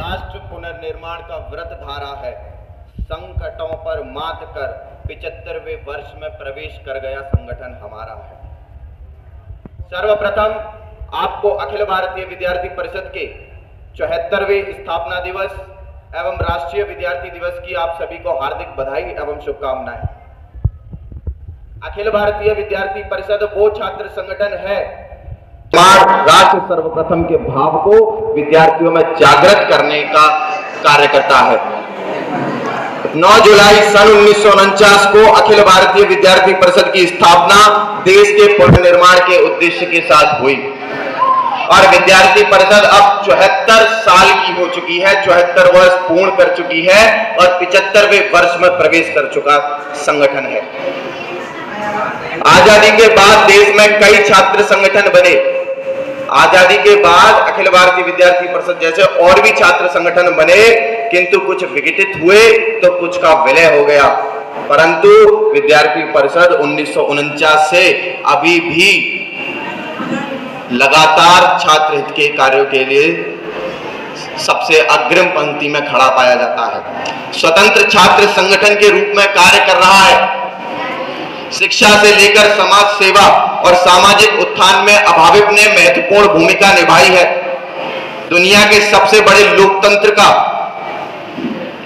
राष्ट्र पुनर्निर्माण का व्रत धारा है। संकटों पर मात कर 75वें वर्ष में प्रवेश कर गया संगठन हमारा है। सर्वप्रथम आपको अखिल भारतीय विद्यार्थी परिषद के 74वें स्थापना दिवस एवं राष्ट्रीय विद्यार्थी दिवस की आप सभी को हार्दिक बधाई एवं शुभकामनाएं। अखिल भारतीय विद्यार्थी परिषद वो छात्र संगठन है राष्ट्र सर्वप्रथम के भाव को विद्यार्थियों में जागृत करने का कार्य करता है। 9 जुलाई सन 1949 को अखिल भारतीय विद्यार्थी परिषद की स्थापना देश के पुनर्निर्माण के उद्देश्य के साथ हुई और विद्यार्थी परिषद अब 74 साल की हो चुकी है, 74 वर्ष पूर्ण कर चुकी है और 75वें वर्ष में प्रवेश कर चुका संगठन है। आजादी के बाद देश में कई छात्र संगठन बने। आजादी के बाद अखिल भारतीय विद्यार्थी परिषद जैसे और भी छात्र संगठन बने, किंतु कुछ विघटित हुए तो कुछ का विलय हो गया। परंतु विद्यार्थी परिषद 1949 से अभी भी लगातार छात्र हित के कार्यों के लिए सबसे अग्रिम पंक्ति में खड़ा पाया जाता है। स्वतंत्र छात्र संगठन के रूप में कार्य कर रहा है। शिक्षा से लेकर समाज सेवा और सामाजिक उत्थान में अभाविप ने महत्वपूर्ण भूमिका निभाई है। दुनिया के सबसे बड़े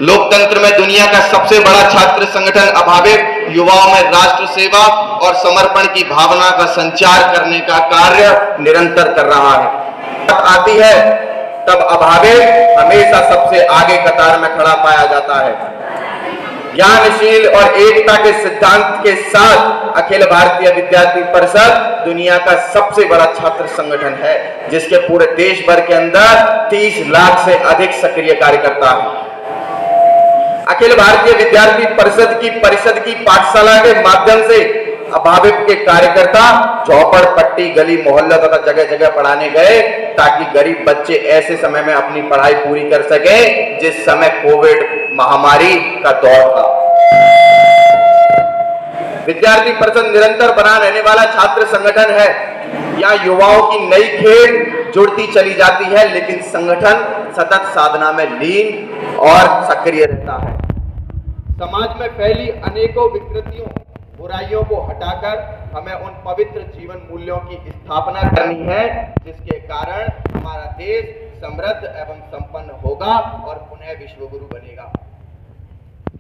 लोकतंत्र में दुनिया का सबसे बड़ा छात्र संगठन अभाविप युवाओं में राष्ट्र सेवा और समर्पण की भावना का संचार करने का कार्य निरंतर कर रहा है। आती है तब अभाविप हमेशा सबसे आगे कतार में खड़ा पाया जाता है। ज्ञानशील और एकता के सिद्धांत के साथ अखिल भारतीय विद्यार्थी परिषद दुनिया का सबसे बड़ा छात्र संगठन है, जिसके पूरे देश भर के अंदर 30 लाख से अधिक सक्रिय कार्यकर्ता हैं। अखिल भारतीय विद्यार्थी परिषद की पाठशाला के माध्यम से अभाविप के कार्यकर्ता झोपड़पट्टी, गली मोहल्ला तथा जगह जगह पढ़ाने गए ताकि गरीब बच्चे ऐसे समय में अपनी पढ़ाई पूरी कर सके जिस समय कोविड महामारी का दौर था। विद्यार्थी परिषद निरंतर बना रहने वाला छात्र संगठन है। यहाँ युवाओं की नई खेल जुड़ती चली जाती है, लेकिन संगठन सतत साधना में लीन और सक्रिय रहता है। समाज में फैली अनेकों विकृतियों बुराइयों को हटाकर हमें उन पवित्र जीवन मूल्यों की स्थापना करनी है जिसके कारण हमारा देश समृद्ध एवं संपन्न होगा और पुनः विश्वगुरु बनेगा।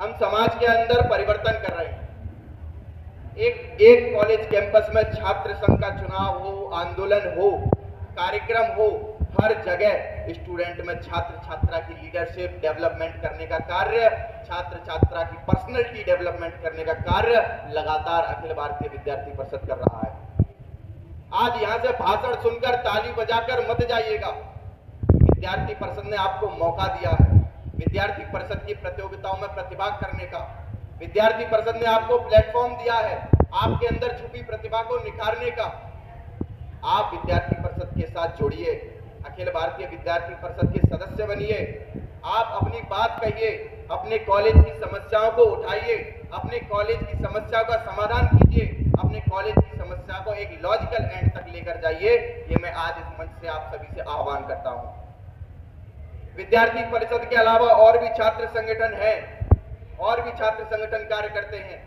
हम समाज के अंदर परिवर्तन कर रहे हैं। एक कॉलेज कैंपस में छात्र संघ का चुनाव हो, आंदोलन हो, कार्यक्रम हो, हर जगह स्टूडेंट में छात्र छात्रा की लीडरशिप डेवलपमेंट करने का कार्य, छात्र छात्रा की पर्सनैलिटी डेवलपमेंट करने का कार्य लगातार अखिल भारतीय विद्यार्थी परिषद कर रहा है। आज यहां से भाषण सुनकर ताली बजाकर मत जाइएगा। विद्यार्थी परिषद ने आपको मौका दिया है विद्यार्थी परिषद की प्रतियोगिताओं में प्रतिभाग करने का। विद्यार्थी परिषद ने आपको प्लेटफॉर्म दिया है आपके अंदर छुपी प्रतिभा को निखारने का। आप विद्यार्थी परिषद के साथ जुड़िए, अखिल भारतीय विद्यार्थी परिषद के सदस्य बनिए। आप अपनी बात कहिए, अपने कॉलेज की समस्याओं को उठाइए, अपने कॉलेज की समस्या का समाधान कीजिए, अपने कॉलेज की समस्या को एक लॉजिकल एंड तक लेकर जाइए। ये मैं आज इस मंच से आप सभी से आह्वान करता हूं। विद्यार्थी परिषद के अलावा और भी छात्र संगठन है, और भी छात्र संगठन कार्य करते हैं,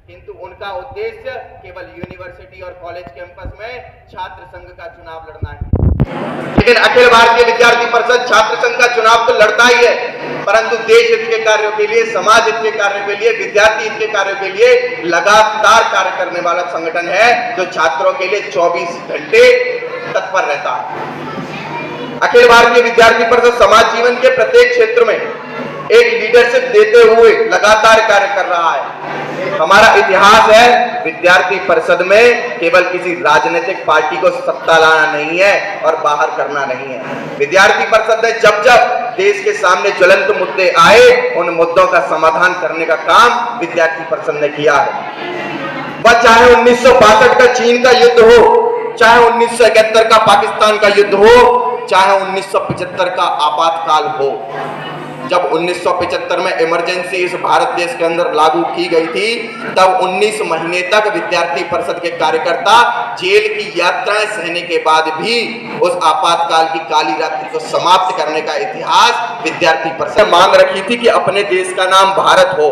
किंतु उनका उद्देश्य केवल यूनिवर्सिटी और कॉलेज कैंपस में छात्र संघ का चुनाव लड़ना है। लेकिन अखिल भारतीय विद्यार्थी परिषद छात्र संघ का चुनाव तो लड़ता ही है, परंतु देश हित के कार्यों के लिए, समाज हित के कार्यों के लिए, विद्यार्थी हित के कार्यों के लिए लगातार कार्य करने वाला संगठन है जो छात्रों के लिए 24 घंटे तत्पर रहता है। अखिल भारतीय विद्यार्थी परिषद समाज जीवन के प्रत्येक क्षेत्र में एक लीडरशिप देते हुए लगातार कार्य कर रहा है। हमारा इतिहास है विद्यार्थी परिषद में केवल किसी राजनीतिक पार्टी को सत्ता लाना नहीं है और बाहर करना नहीं है। विद्यार्थी परिषद ने जब जब देश के सामने ज्वलंत मुद्दे आए उन मुद्दों का समाधान करने का काम विद्यार्थी परिषद ने किया है। वह चाहे 1962 का चीन का युद्ध हो, चाहे 1971 का पाकिस्तान का युद्ध हो, चाहे 1975 का आपातकाल हो, जब 1975 में इमरजेंसी इस भारत देश के अंदर लागू की गई थी, तब 19 महीने तक विद्यार्थी परिषद के कार्यकर्ता जेल की यात्राएं सहने के बाद भी उस आपातकाल की काली रात्रि को समाप्त करने का इतिहास विद्यार्थी परिषद मांग रखी थी कि अपने देश का नाम भारत हो,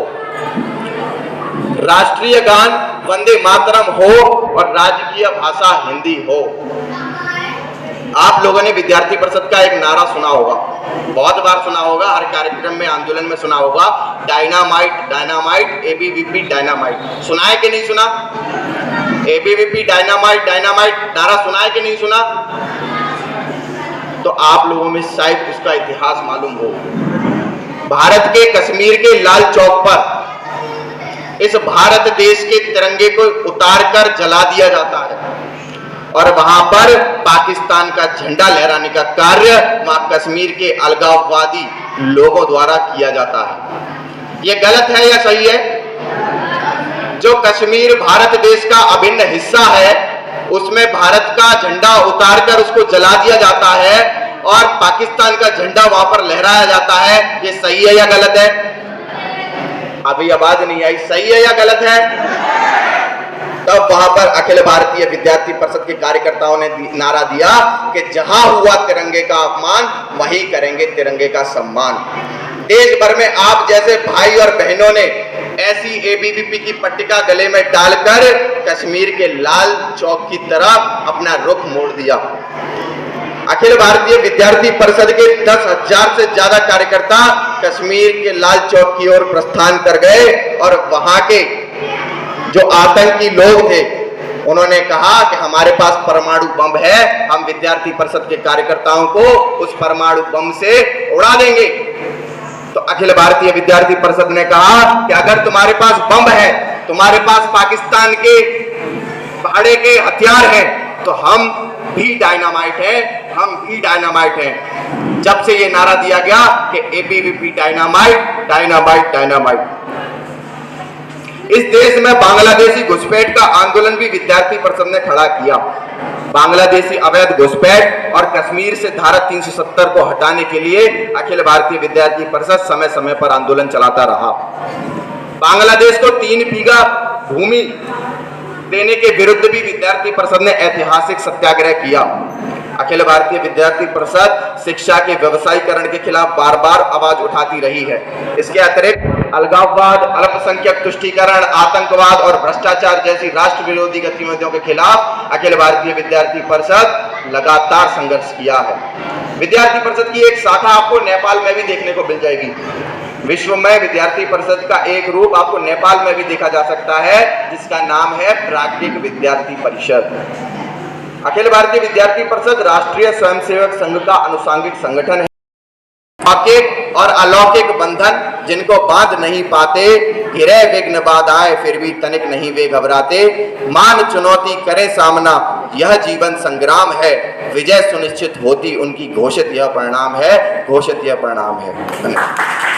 राष्ट्रीय गान वंदे मातरम हो और राजकीय भाषा हिंदी हो। आप लोगों ने विद्यार्थी परिषद का एक नारा सुना होगा, बहुत बार सुना होगा, हर कार्यक्रम में आंदोलन में सुना होगा, डायनामाइट डायनामाइट एबीवीपी डायनामाइट। सुना है कि नहीं सुना? एबीवीपी डायनामाइट डायनामाइट नारा सुना है कि नहीं सुना? तो आप लोगों में शायद उसका इतिहास मालूम हो। भारत के कश्मीर के लाल चौक पर इस भारत देश के तिरंगे को उतारकर जला दिया जाता है और वहां पर पाकिस्तान का झंडा लहराने का कार्य वहां कश्मीर के अलगाववादी लोगों द्वारा किया जाता है। यह गलत है या सही है? जो कश्मीर भारत देश का अभिन्न हिस्सा है, उसमें भारत का झंडा उतारकर उसको जला दिया जाता है और पाकिस्तान का झंडा वहां पर लहराया जाता है। यह सही है या गलत है? अभी आवाज नहीं आई, सही है या गलत है? तब वहां पर अखिल भारतीय विद्यार्थी परिषद के कार्यकर्ताओं ने नारा दिया कि जहां हुआ तिरंगे का अपमान, वहीं करेंगे तिरंगे का सम्मान। देश भर में आप जैसे भाई और बहनों ने ऐसी एबीवीपी की पट्टिका गले में डालकर कश्मीर के लाल चौक की तरफ अपना रुख मोड़ दिया। अखिल भारतीय विद्यार्थी परिषद के 10,000 से ज्यादा कार्यकर्ता कश्मीर के लाल चौक की ओर प्रस्थान कर गए और वहां के जो आतंकी लोग थे उन्होंने कहा कि हमारे पास परमाणु बम है, हम विद्यार्थी परिषद के कार्यकर्ताओं को उस परमाणु बम से उड़ा देंगे। तो अखिल भारतीय विद्यार्थी परिषद ने कहा कि अगर तुम्हारे पास बम है, तुम्हारे पास पाकिस्तान के भाड़े के हथियार हैं, तो हम भी डायनामाइट हैं, हम भी डायनामाइट हैं। जब से ये नारा दिया गया कि एबीवीपी डायनामाइट डायनामाइट डायनामाइट, इस देश में बांग्लादेशी घुसपैठ का आंदोलन भी विद्यार्थी परिषद ने खड़ा किया। बांग्लादेशी अवैध घुसपैठ और कश्मीर से धारा 370 को हटाने के लिए अखिल भारतीय विद्यार्थी परिषद समय समय पर आंदोलन चलाता रहा। बांग्लादेश को 3 बीघा भूमि देने के विरुद्ध भी विद्यार्थी परिषद ने ऐतिहासिक सत्याग्रह किया। अखिल भारतीय विद्यार्थी परिषद शिक्षा के व्यवसायीकरण के खिलाफ बार बार आवाज उठाती रही है। इसके अतिरिक्त अलगाववाद, अल्पसंख्यक तुष्टीकरण, आतंकवाद और भ्रष्टाचार जैसी राष्ट्र विरोधी गतिविधियों के खिलाफ अखिल भारतीय विद्यार्थी परिषद लगातार संघर्ष किया है। विद्यार्थी परिषद की एक शाखा आपको नेपाल में भी देखने को मिल जाएगी। विश्व में विद्यार्थी परिषद का एक रूप आपको नेपाल में भी देखा जा सकता है, जिसका नाम है प्राज्ञिक विद्यार्थी परिषद। अखिल भारतीय विद्यार्थी परिषद राष्ट्रीय स्वयंसेवक संघ का अनुषंगिक संगठन है। अलौकिक और अलौकिक बंधन जिनको बांध नहीं पाते, घिरे विघ्न बाधाएं फिर भी तनिक नहीं वे घबराते, मान चुनौती करें सामना, यह जीवन संग्राम है, विजय सुनिश्चित होती उनकी, घोषित यह परिणाम है, घोषित यह परिणाम है। धन्यवाद।